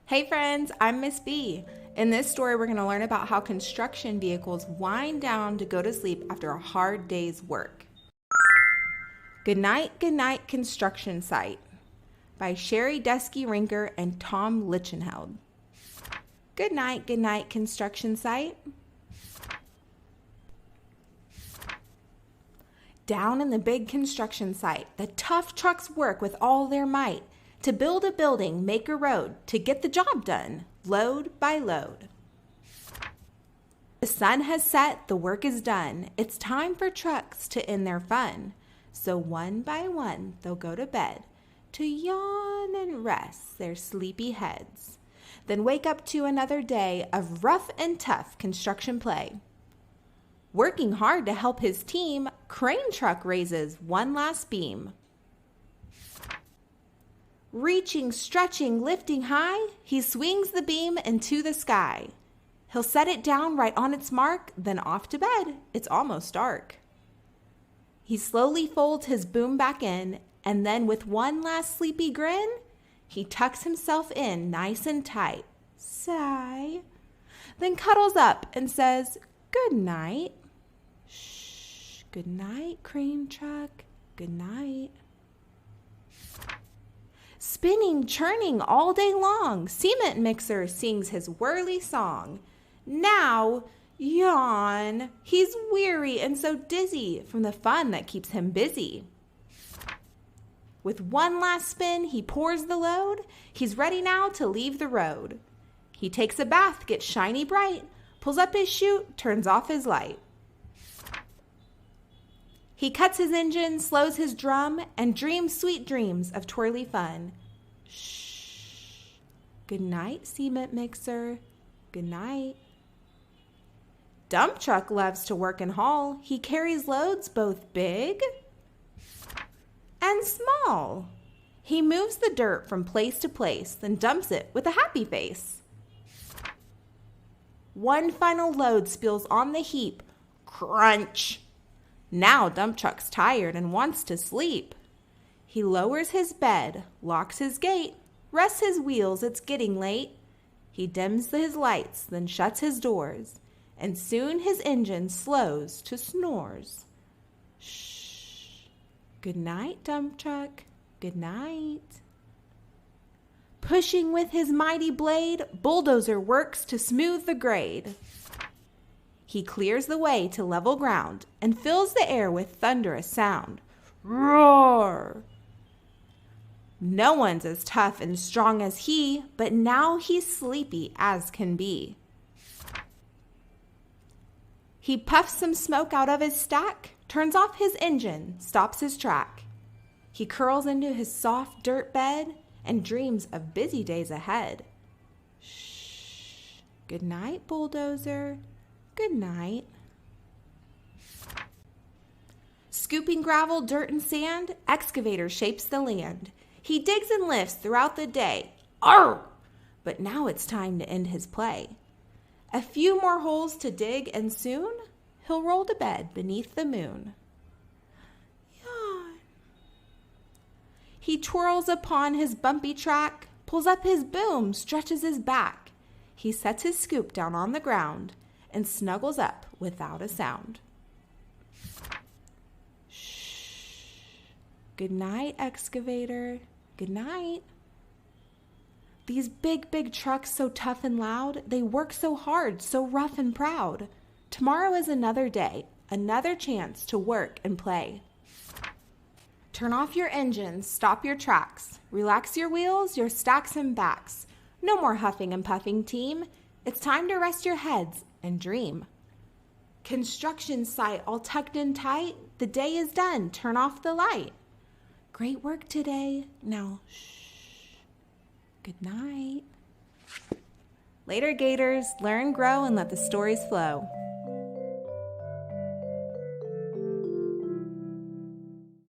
Hey friends, I'm Miss B. In this story, we're going to learn about how construction vehicles wind down to go to sleep after a hard day's work. Goodnight Goodnight Construction Site by Sherri Duskey Rinker and Tom Lichtenheld. Goodnight Goodnight Construction Site. Down in the big construction site, the tough trucks work with all their might to build a building, make a road, to get the job done, load by load. The sun has set, the work is done. It's time for trucks to end their fun. So one by one, they'll go to bed to yawn and rest their sleepy heads. Then wake up to another day of rough and tough construction play. Working hard to help his team, crane truck raises one last beam. Reaching, stretching, lifting high, he swings the beam into the sky. He'll set it down right on its mark, then off to bed. It's almost dark. He slowly folds his boom back in, and then with one last sleepy grin, he tucks himself in nice and tight. Sigh. Then cuddles up and says, "Good night." Shh. Good night, crane truck. Good night. Spinning, churning all day long, cement mixer sings his whirly song. Now, yawn. He's weary and so dizzy from the fun that keeps him busy. With one last spin, he pours the load. He's ready now to leave the road. He takes a bath, gets shiny bright, pulls up his chute, turns off his light. He cuts his engine, slows his drum, and dreams sweet dreams of twirly fun. Shh. Good night, cement mixer. Good night. Dump truck loves to work and haul. He carries loads both big and small. He moves the dirt from place to place, then dumps it with a happy face. One final load spills on the heap. Crunch! Now dump truck's tired and wants to sleep. He lowers his bed, locks his gate, rests his wheels, it's getting late. He dims his lights, then shuts his doors, and soon his engine slows to snores. Shh. Good night, dump truck. Good night. Pushing with his mighty blade, bulldozer works to smooth the grade. He clears the way to level ground and fills the air with thunderous sound. Roar! No one's as tough and strong as he, but now he's sleepy as can be. He puffs some smoke out of his stack, turns off his engine, stops his track. He curls into his soft dirt bed and dreams of busy days ahead. Shh. Good night, bulldozer. Good night. Scooping gravel, dirt, and sand, excavator shapes the land. He digs and lifts throughout the day. Arr! But now it's time to end his play. A few more holes to dig, and soon he'll roll to bed beneath the moon. Yawn. He twirls upon his bumpy track, pulls up his boom, stretches his back. He sets his scoop down on the ground and snuggles up without a sound. Shh. Good night, excavator. Good night. These big, big trucks so tough and loud, they work so hard, so rough and proud. Tomorrow is another day, another chance to work and play. Turn off your engines, stop your tracks, relax your wheels, your stacks and backs. No more huffing and puffing, team. It's time to rest your heads and dream. Construction site all tucked in tight. The day is done. Turn off the light. Great work today. Now, shh. Good night. Later, Gators. Learn, grow, and let the stories flow.